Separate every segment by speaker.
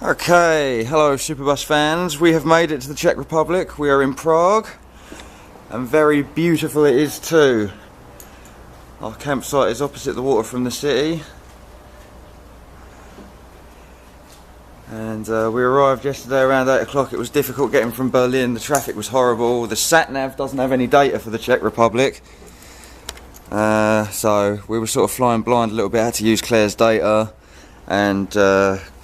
Speaker 1: Okay, hello Superbus fans. We have made it to the Czech Republic. We are in Prague, and very beautiful it is too. Our campsite is opposite the water from the city, and we arrived yesterday around 8 o'clock. It was difficult getting from Berlin. The traffic was horrible. The sat-nav doesn't have any data for the Czech Republic, so we were sort of flying blind a little bit. I had to use Claire's data and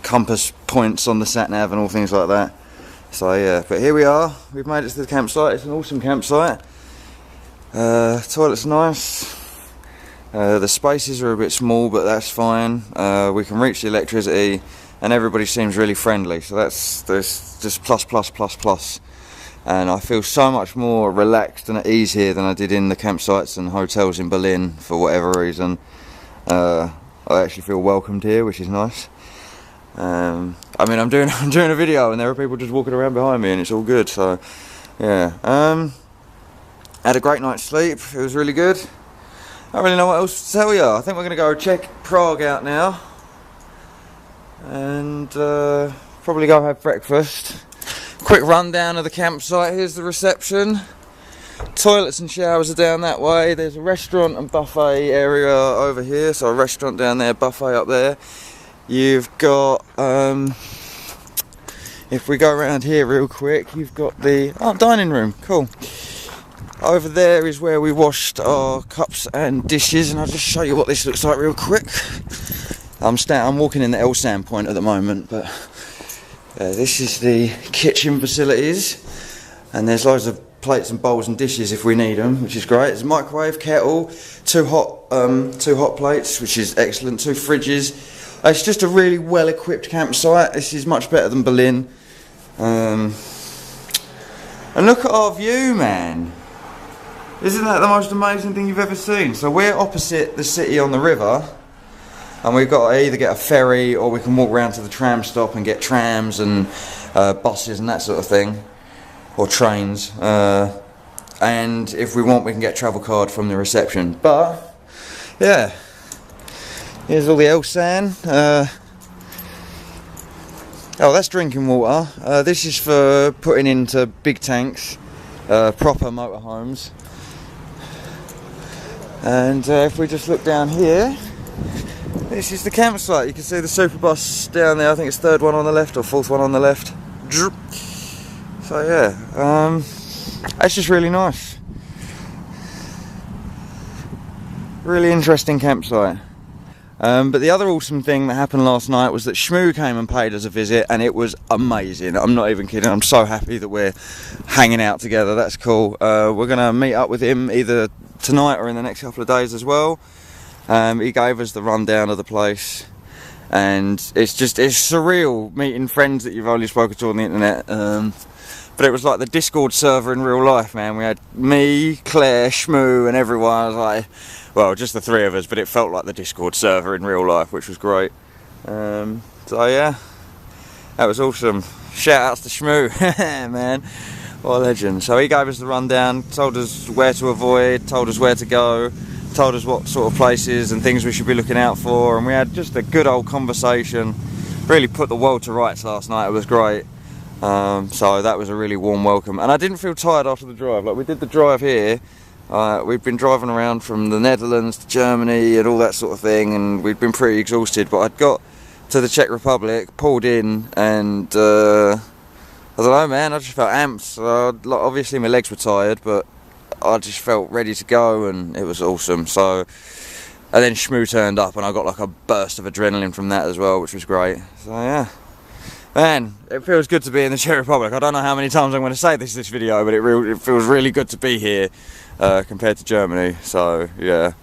Speaker 1: compass points on the sat-nav and all things like that. So yeah, but here we are. We've made it to the campsite. It's an awesome campsite. Toilet's nice. The spaces are a bit small, but that's fine. We can reach the electricity, and everybody seems really friendly. So that's just plus. And I feel so much more relaxed and at ease here than I did in the campsites and hotels in Berlin for whatever reason. I actually feel welcomed here, which is nice. I mean, I'm doing a video and there are people just walking around behind me and it's all good. So yeah, had a great night's sleep. It was really good. I don't really know what else to tell you. I think we're going to go check Prague out now and probably go have breakfast. Quick rundown of the campsite. Here's the reception. Toilets and showers are down that way. There's a restaurant and buffet area over here. So a restaurant down there, buffet up there. You've got, if we go around here real quick, you've got the dining room. Cool. Over there is where we washed our cups and dishes, and I'll just show you what this looks like real quick. I'm walking in the L-Sam point at the moment, but this is the kitchen facilities, and there's loads of plates and bowls and dishes if we need them, which is great. There's a microwave, kettle, two hot plates, which is excellent, 2 fridges. It's just a really well equipped campsite. This is much better than Berlin. And look at our view, man. Isn't that the most amazing thing you've ever seen? So we're opposite the city on the river, and we've got to either get a ferry or we can walk around to the tram stop and get trams and buses and that sort of thing, or trains. And if we want, we can get a travel card from the reception. But yeah, here's all the L-San. Oh, that's drinking water. This is for putting into big tanks, proper motorhomes. And if we just look down here, this is the campsite. You can see the Superbus down there. I think it's 3rd one on the left or 4th one on the left. So yeah, it's just really nice. Really interesting campsite. But the other awesome thing that happened last night was that Shmoo came and paid us a visit, and it was amazing. I'm not even kidding. I'm so happy that we're hanging out together. That's cool. We're going to meet up with him either tonight or in the next couple of days as well. He gave us the rundown of the place, and it's surreal meeting friends that you've only spoken to on the internet. But it was like the Discord server in real life, man. We had me, Claire, Shmoo, and everyone. I was like, well, just the 3 of us, but it felt like the Discord server in real life, which was great. So yeah, that was awesome. Shout outs to Shmoo, man, what a legend. So he gave us the rundown, told us where to avoid, told us where to go, told us what sort of places and things we should be looking out for, and we had just a good old conversation. Really put the world to rights last night. It was great. So that was a really warm welcome, and I didn't feel tired after the drive. Like, we did the drive here. We've been driving around from the Netherlands to Germany and all that sort of thing, and we'd been pretty exhausted, but I'd got to the Czech Republic, pulled in, and I don't know, man, I just felt amped. So obviously my legs were tired, but I just felt ready to go, and it was awesome. So, and then Shmoo turned up, and I got like a burst of adrenaline from that as well, which was great. So yeah, man, it feels good to be in the Czech Republic. I don't know how many times I'm going to say this video, but it feels really good to be here compared to Germany. So yeah,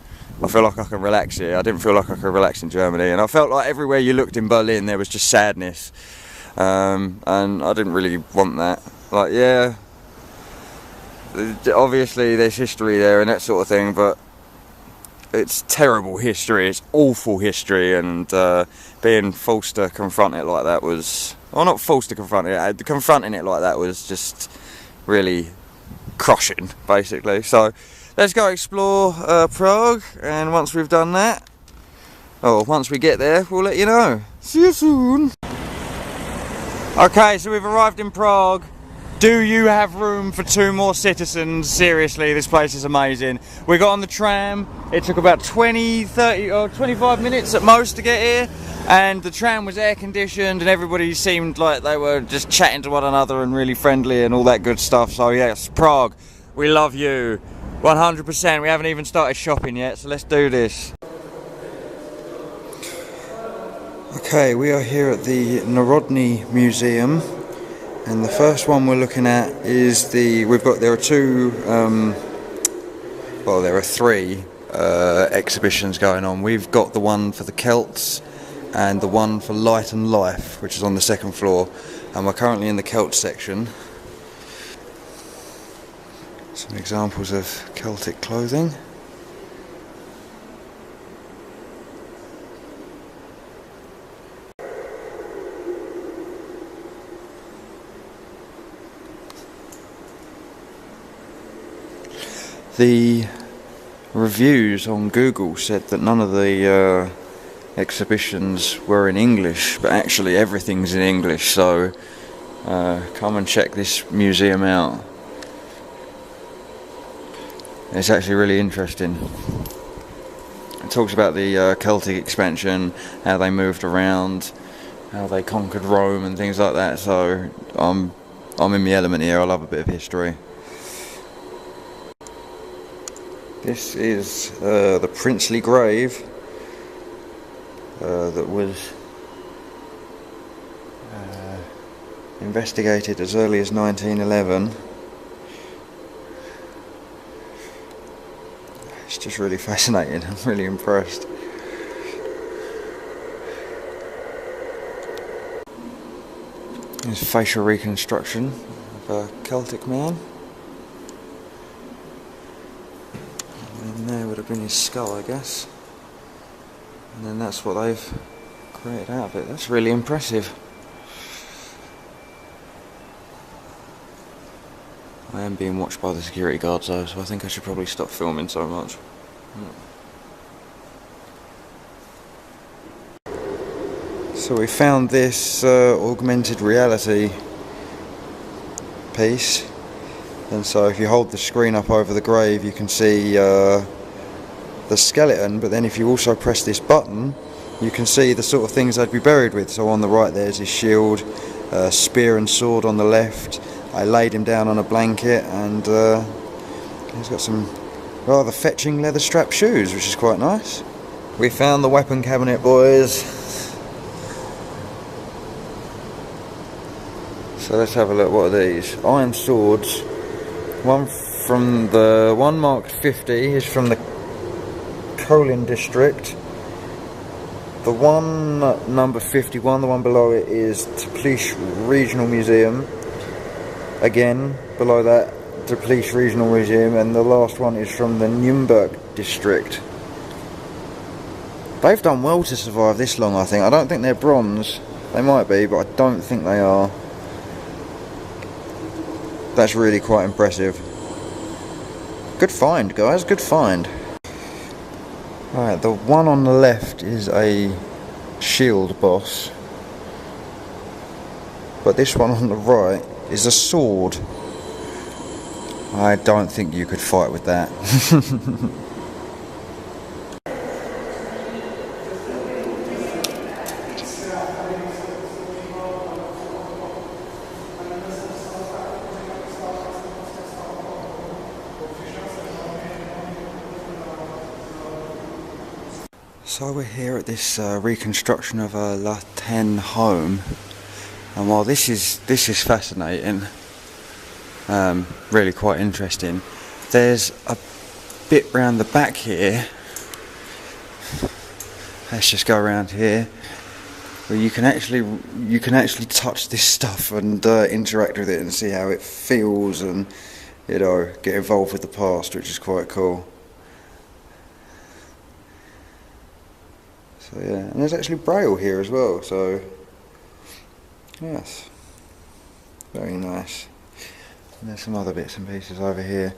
Speaker 1: I feel like I can relax here. I didn't feel like I could relax in Germany, and I felt like everywhere you looked in Berlin there was just sadness, and I didn't really want that. Like, yeah, obviously there's history there and that sort of thing, but it's terrible history, it's awful history, and being forced to confront it like that was, well, not forced to confront it, confronting it like that was just really crushing, basically. So let's go explore Prague, and once we've done that, or once we get there, we'll let you know. See you soon. Okay, so we've arrived in Prague. Do you have room for 2 more citizens? Seriously, this place is amazing. We got on the tram. It took about 20, 30 or 25 minutes at most to get here. And the tram was air conditioned and everybody seemed like they were just chatting to one another and really friendly and all that good stuff. So yes, Prague, we love you. 100%. We haven't even started shopping yet, so let's do this. Okay, we are here at the Narodny Museum, and the first one we're looking at is there are 3 exhibitions going on. We've got the one for the Celts and the one for Light and Life, which is on the 2nd floor, and we're currently in the Celt section. Some examples of Celtic clothing. The reviews on Google said that none of the exhibitions were in English, but actually everything's in English, so come and check this museum out. It's actually really interesting. It talks about the Celtic expansion, how they moved around, how they conquered Rome and things like that, so I'm in my element here. I love a bit of history. This is the princely grave that was investigated as early as 1911. It's just really fascinating. I'm really impressed. There's facial reconstruction of a Celtic man. And there would have been his skull, I guess. And then that's what they've created out of it. That's really impressive. I am being watched by the security guards though, so I think I should probably stop filming so much. So we found this augmented reality piece, and so if you hold the screen up over the grave you can see the skeleton, but then if you also press this button you can see the sort of things they'd be buried with. So on the right there's his shield, spear and sword on the left. I laid him down on a blanket, and he's got some rather fetching leather strap shoes, which is quite nice. We found the weapon cabinet, boys. So let's have a look. What are these? Iron swords. One marked 50 is from the Kolin district. The one number 51, the one below it, is Teplice Regional Museum. Again, below that, Teplice Regional Museum, and the last one is from the Nuremberg district. They've done well to survive this long, I think. I don't think they're bronze. They might be, but I don't think they are. That's really quite impressive. Good find, guys, good find. Alright, the one on the left is a shield boss, but this one on the right is a sword. I don't think you could fight with that. So we're here at this reconstruction of a Latin home, and while this is fascinating, really quite interesting, there's a bit round the back here. Let's just go around here, where you can actually touch this stuff and interact with it and see how it feels, and you know, get involved with the past, which is quite cool. So yeah, and there's actually braille here as well, so yes, very nice. And there's some other bits and pieces over here.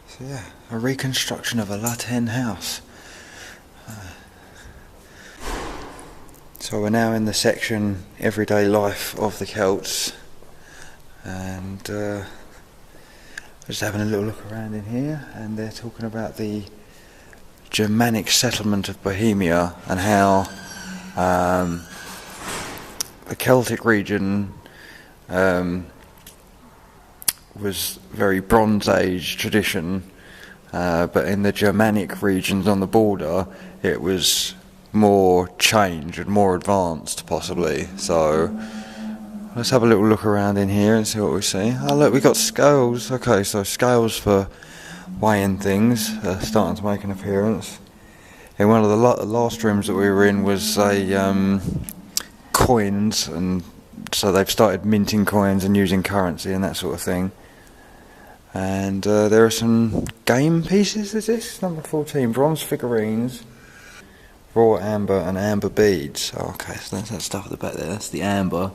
Speaker 1: So yeah, a reconstruction of a Latin house. So we're now in the section Everyday Life of the Celts, and just having a little look around in here, and they're talking about the Germanic settlement of Bohemia and how the Celtic region was very Bronze Age tradition, but in the Germanic regions on the border it was more change and more advanced possibly. So let's have a little look around in here and see what we see. Oh look, we got scales. Okay, so scales for weighing things are starting to make an appearance. In one of the last rooms that we were in was a coins, and so they've started minting coins and using currency and that sort of thing. And there are some game pieces. Is this number 14? Bronze figurines, raw amber and amber beads. Oh, okay, so that's that stuff at the back there. That's the amber.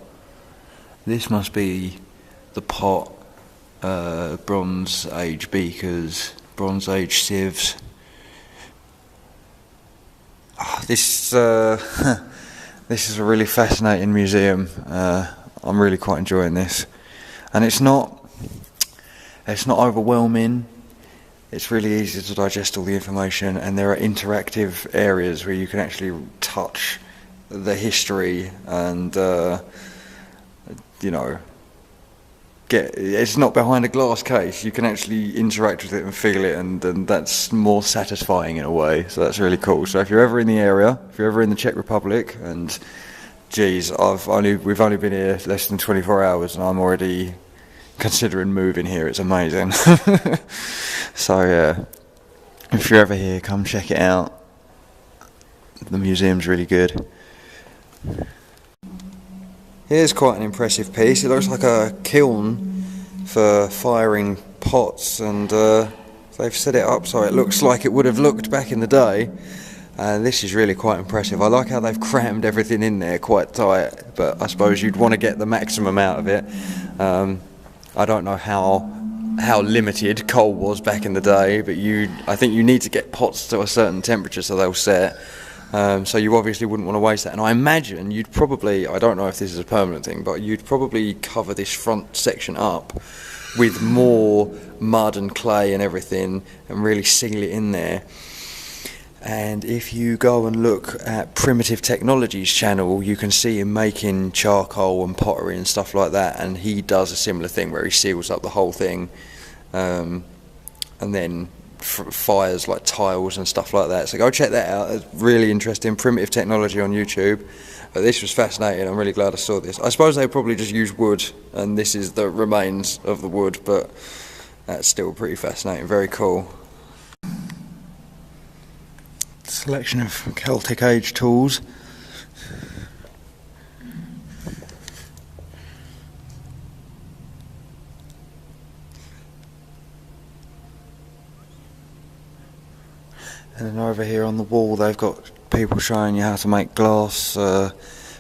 Speaker 1: This must be the pot, Bronze Age beakers, Bronze Age sieves. Oh, this this is a really fascinating museum. I'm really quite enjoying this, and it's not overwhelming. It's really easy to digest all the information, and there are interactive areas where you can actually touch the history and you know, it's not behind a glass case. You can actually interact with it and feel it, and that's more satisfying in a way. So that's really cool. So if you're ever in the area, if you're ever in the Czech Republic, and geez, we've only been here less than 24 hours, and I'm already considering moving here. It's amazing. So yeah, if you're ever here, come check it out. The museum's really good. Here's quite an impressive piece. It looks like a kiln for firing pots, and they've set it up so it looks like it would have looked back in the day. This is really quite impressive. I like how they've crammed everything in there quite tight, but I suppose you'd want to get the maximum out of it. I don't know how limited coal was back in the day, but I think you need to get pots to a certain temperature so they'll set. So you obviously wouldn't want to waste that. And I imagine you'd probably, I don't know if this is a permanent thing, but you'd probably cover this front section up with more mud and clay and everything and really seal it in there. And if you go and look at Primitive Technologies channel, you can see him making charcoal and pottery and stuff like that, and he does a similar thing where he seals up the whole thing and then fires like tiles and stuff like that. So go check that out. It's really interesting. Primitive Technology on YouTube. But this was fascinating. I'm really glad I saw this. I suppose they probably just use wood, and this is the remains of the wood, but that's still pretty fascinating. Very cool. Selection of Celtic age tools. And then over here on the wall they've got people showing you how to make glass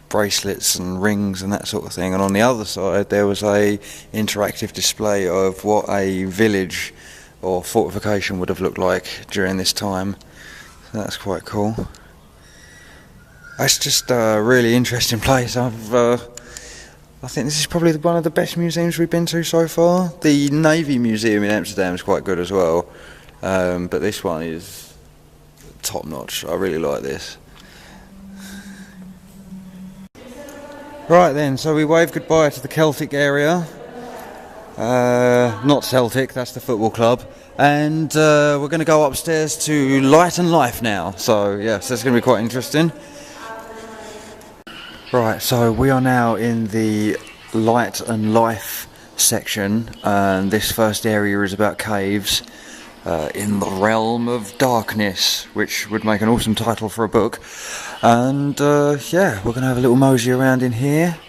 Speaker 1: bracelets and rings and that sort of thing. And on the other side there was a interactive display of what a village or fortification would have looked like during this time. So that's quite cool. It's just a really interesting place. I think this is probably one of the best museums we've been to so far. The Navy Museum in Amsterdam is quite good as well, but this one is top notch. I really like this. Right then, so we wave goodbye to the Celtic area. Not Celtic, that's the football club. And we're going to go upstairs to Light and Life now. So yes, that's going to be quite interesting. Right, so we are now in the Light and Life section, and this first area is about caves in the realm of darkness, which would make an awesome title for a book. And yeah, we're going to have a little mosey around in here.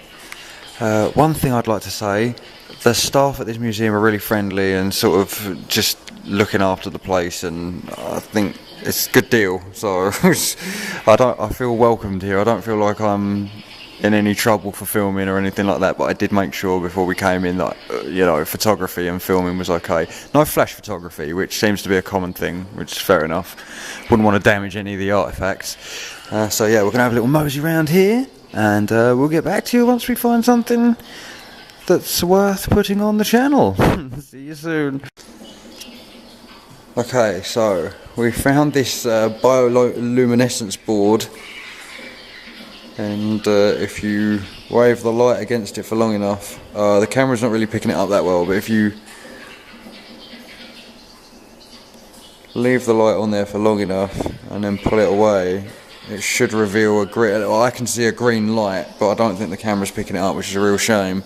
Speaker 1: One thing I'd like to say, the staff at this museum are really friendly and sort of just looking after the place, and I think it's a good deal. So I feel welcomed here. I don't feel like I'm in any trouble for filming or anything like that, but I did make sure before we came in that you know, photography and filming was okay. No flash photography, which seems to be a common thing, which is fair enough. Wouldn't want to damage any of the artifacts. So yeah, we're going to have a little mosey around here. and we'll get back to you once we find something that's worth putting on the channel. See you soon. Okay, so we found this bioluminescence board, and if you wave the light against it for long enough, the camera's not really picking it up that well, but if you leave the light on there for long enough and then pull it away, it should reveal a green. Well, I can see a green light, but I don't think the camera's picking it up, which is a real shame.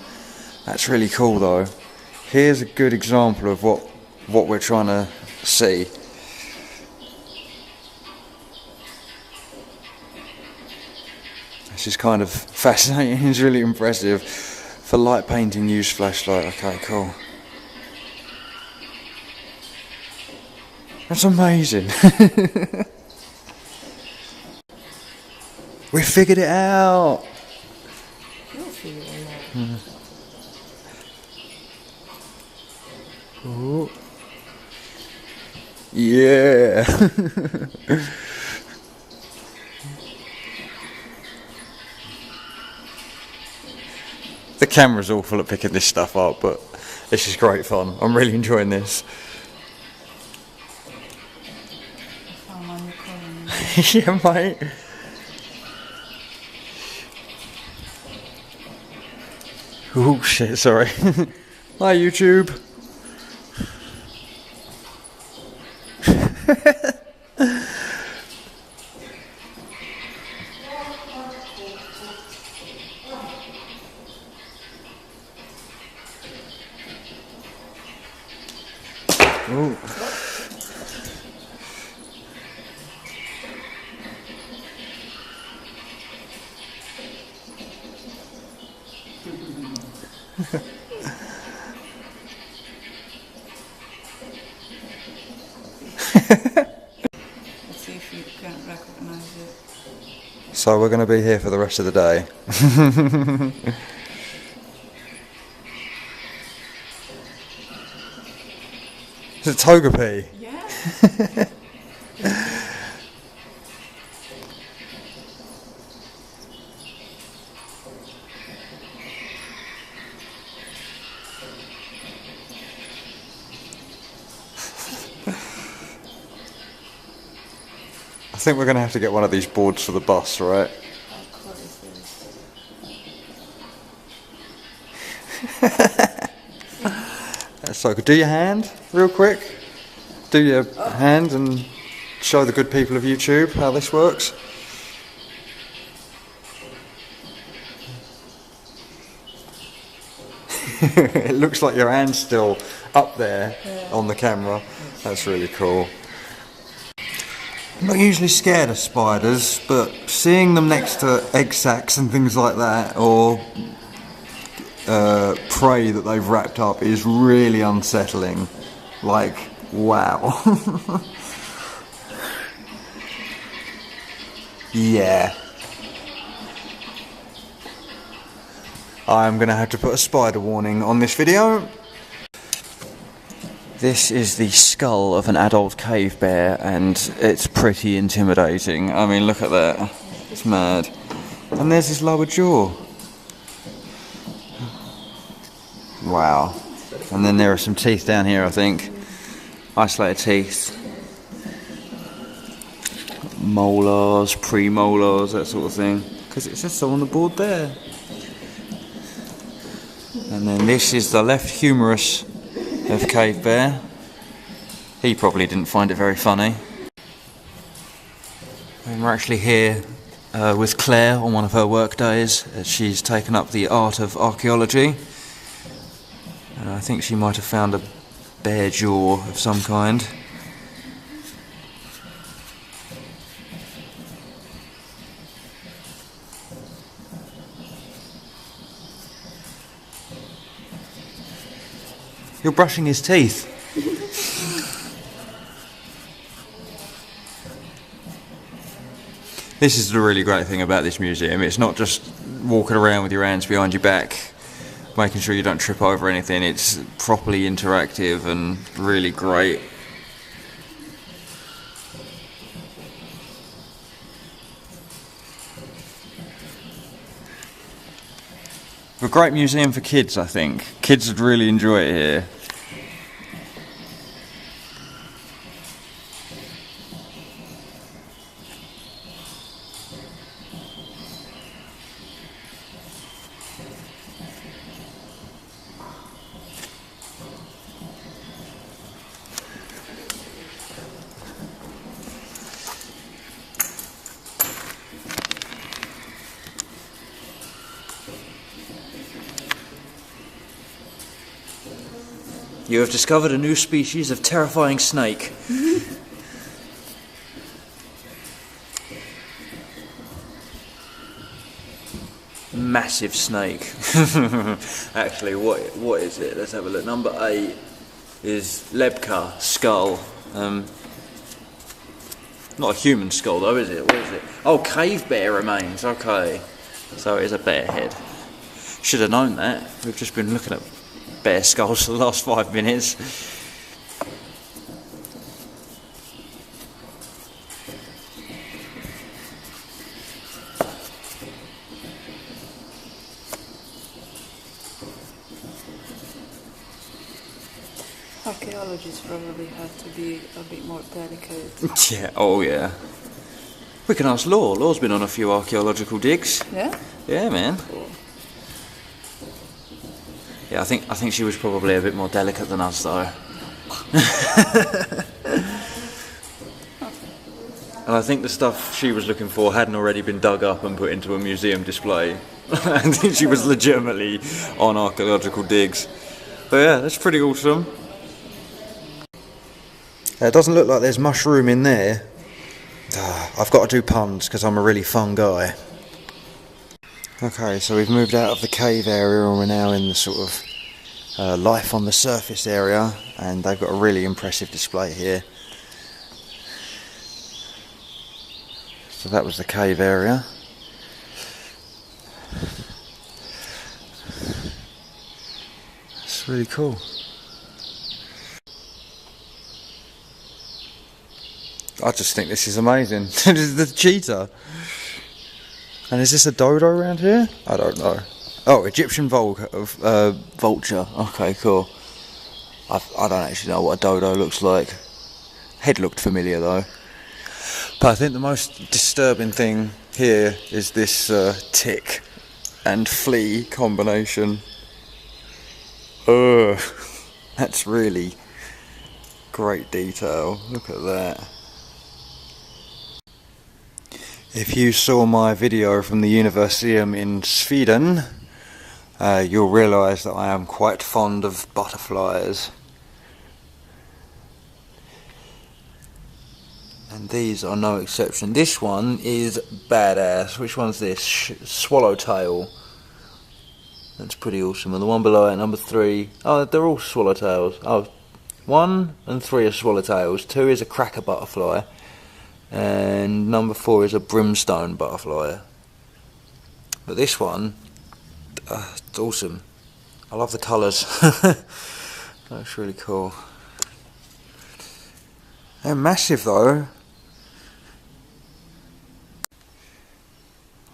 Speaker 1: That's really cool though. Here's a good example of what we're trying to see. This is kind of fascinating. It's really impressive. For light painting, use flashlight. Okay, cool. That's amazing. We figured it out.
Speaker 2: You'll figure it out.
Speaker 1: Oh. Yeah. The camera's awful at picking this stuff up, but this is great fun. I'm really enjoying this. Yeah, mate. Oh shit, sorry. Hi YouTube. Ooh.
Speaker 2: Let's see if you can recognize it.
Speaker 1: So we're going to be here for the rest of the day. Is it Togepi?
Speaker 2: Yeah.
Speaker 1: I think we're going to have to get one of these boards for the bus, right?
Speaker 2: Of course
Speaker 1: That's so good. Do your hand, real quick. Do your hand and show the good people of YouTube how this works. It looks like your hand's still up there on the camera. That's really cool. I'm not usually scared of spiders, but seeing them next to egg sacs and things like that, or prey that they've wrapped up, is really unsettling. Like, wow. Yeah. I'm going to have to put a spider warning on this video. This is the skull of an adult cave bear, and it's pretty intimidating. I mean, look at that. It's mad. And there's his lower jaw. Wow. And then there are some teeth down here, I think. Isolated teeth. Molars, premolars, that sort of thing. Because it says so on the board there. And then this is the left humerus of Cave Bear. He probably didn't find it very funny. And we're actually here with Claire on one of her work days. She's taken up the art of archaeology. I think she might have found a bear jaw of some kind. You're brushing his teeth. This is the really great thing about this museum. It's not just walking around with your hands behind your back, making sure you don't trip over anything. It's properly interactive and really great. a great museum for kids, I think. Kids would really enjoy it here.
Speaker 3: You have discovered a new species of terrifying snake. Massive snake. Actually, what is it? Let's have a look. Number 8 is Lebka skull. Not a human skull though, is it? What is it? Oh, cave bear remains. Okay, so it is a bear head. Should have known that. We've just been looking at bear skulls for the last 5 minutes.
Speaker 2: Archaeologists probably have to be a bit more delicate.
Speaker 3: Yeah, oh yeah. We can ask Law. Law's been on a few archaeological digs.
Speaker 2: Yeah?
Speaker 3: Yeah, man.
Speaker 2: Cool.
Speaker 3: Yeah, I think she was probably a bit more delicate than us, though. And I think the stuff she was looking for hadn't already been dug up and put into a museum display. I think she was legitimately on archaeological digs. But yeah, that's pretty awesome.
Speaker 1: It doesn't look like there's mushroom in there. I've got to do puns because I'm a really fun guy. Okay, so we've moved out of the cave area and we're now in the sort of life on the surface area, and they've got a really impressive display here. So that was the cave area. It's really cool. I just think this is amazing. This is the cheetah. And is this a dodo around here? I don't know. Oh, Egyptian vulture. Okay, cool. I don't actually know what a dodo looks like. Head looked familiar though. But I think the most disturbing thing here is this tick and flea combination. Ugh. That's really great detail. Look at that. If you saw my video from the Universium in Sweden, you'll realise that I am quite fond of butterflies. And these are no exception. This one is badass. Which one's this? Swallowtail. That's pretty awesome. And the one below it, number 3. Oh, they're all swallowtails. Oh, 1 and 3 are swallowtails. 2 is a cracker butterfly. And number 4 is a brimstone butterfly. But this one, it's awesome. I love the colours. That's really cool. They're massive though.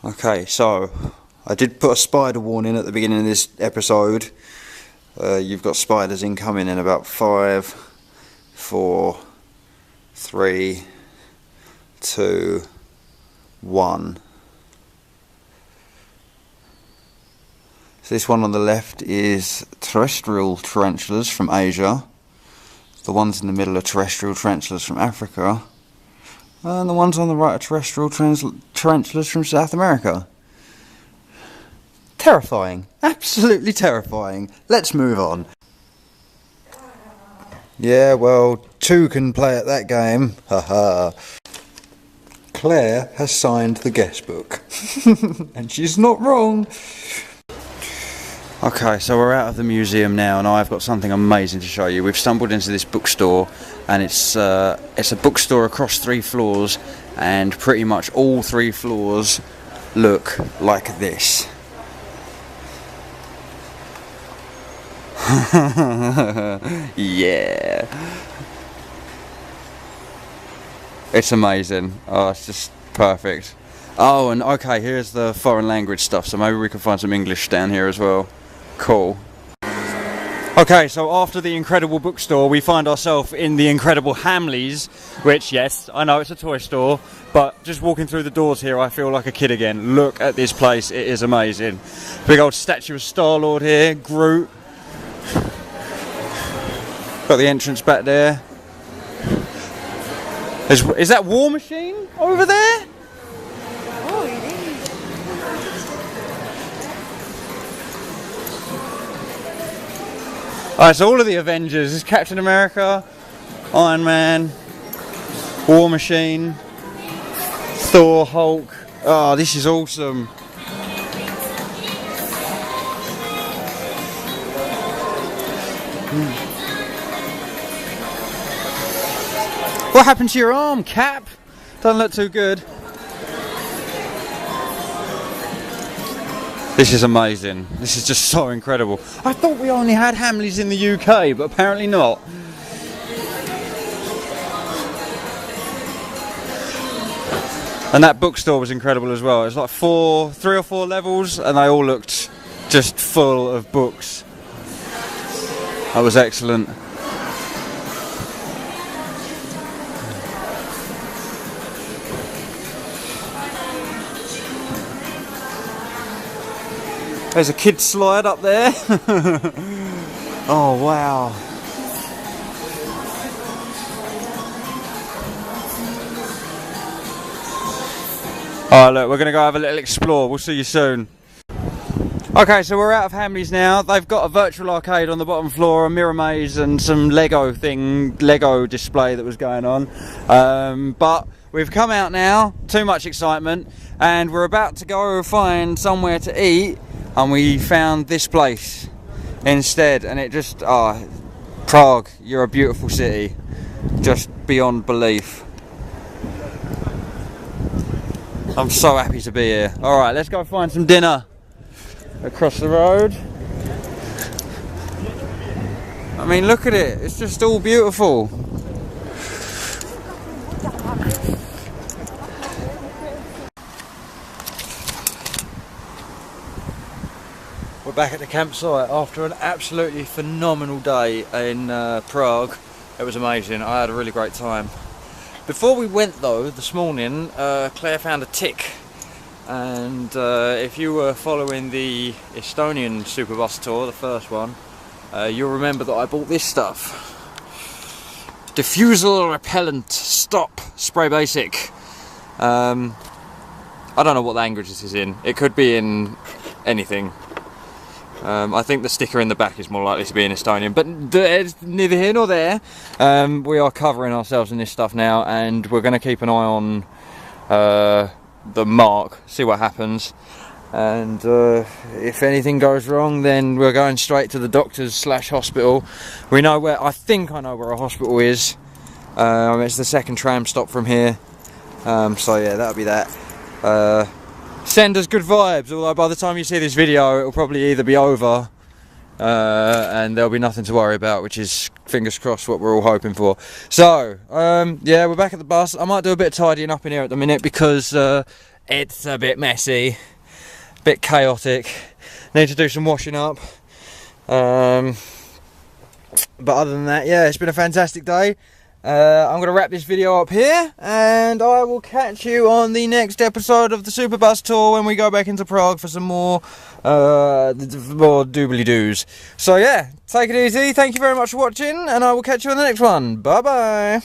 Speaker 1: Okay, so I did put a spider warning at the beginning of this episode. You've got spiders incoming in about 5, 4, 3, 2, 1. So this one on the left is terrestrial tarantulas from Asia. The ones in the middle are terrestrial tarantulas from Africa. And the ones on the right are terrestrial tarantulas from South America. Terrifying. Absolutely terrifying. Let's move on. Yeah, well, 2 can play at that game. Haha. Claire has signed the guest book. And she's not wrong. Okay, so we're out of the museum now, and I've got something amazing to show you. We've stumbled into this bookstore, and it's a bookstore across 3 floors, and pretty much all 3 floors look like this. Yeah. It's amazing. Oh, it's just perfect. Oh, and okay, here's the foreign language stuff, so maybe we can find some English down here as well. Cool. Okay, so after the incredible bookstore, we find ourselves in the incredible Hamleys, which, yes, I know it's a toy store, but just walking through the doors here, I feel like a kid again. Look at this place, it is amazing. Big old statue of Star-Lord here, Groot. Got the entrance back there. Is that War Machine over there?
Speaker 2: Oh, it is.
Speaker 1: Alright, so all of the Avengers is Captain America, Iron Man, War Machine, Thor, Hulk. Oh, this is awesome. What happened to your arm, Cap? Doesn't look too good. This is amazing. This is just so incredible. I thought we only had Hamleys in the UK, but apparently not. And that bookstore was incredible as well. It was like 3 or 4 levels, and they all looked just full of books. That was excellent. There's a kid slide up there. Oh wow. Alright, look, we're going to go have a little explore. We'll see you soon. Okay, so we're out of Hamleys now. They've got a virtual arcade on the bottom floor, a mirror maze and some Lego display that was going on. But we've come out now, too much excitement, and we're about to go find somewhere to eat. And we found this place instead, and it just, Prague, you're a beautiful city, just beyond belief. I'm so happy to be here. Alright, let's go find some dinner across the road. I mean, look at it, it's just all beautiful. We're back at the campsite after an absolutely phenomenal day in Prague. It was amazing. I had a really great time. Before we went though, this morning, Claire found a tick. And if you were following the Estonian Superbus tour, the first one, you'll remember that I bought this stuff. Diffusal Repellent Stop Spray Basic. I don't know what language this is in. It could be in anything. I think the sticker in the back is more likely to be in Estonian, but it's neither here nor there. We are covering ourselves in this stuff now, and we're going to keep an eye on the mark, see what happens, and if anything goes wrong, then we're going straight to the doctors / hospital. We know where, I think I know where a hospital is. It's the second tram stop from here, so yeah, that'll be that. Send us good vibes, although by the time you see this video it'll probably either be over and there'll be nothing to worry about, which is, fingers crossed, what we're all hoping for. So, yeah, we're back at the bus. I might do a bit of tidying up in here at the minute because it's a bit messy, a bit chaotic. Need to do some washing up. But other than that, yeah, it's been a fantastic day. I'm going to wrap this video up here, and I will catch you on the next episode of the Superbus tour when we go back into Prague for some more doobly-doos. So yeah, take it easy, thank you very much for watching, and I will catch you on the next one. Bye bye.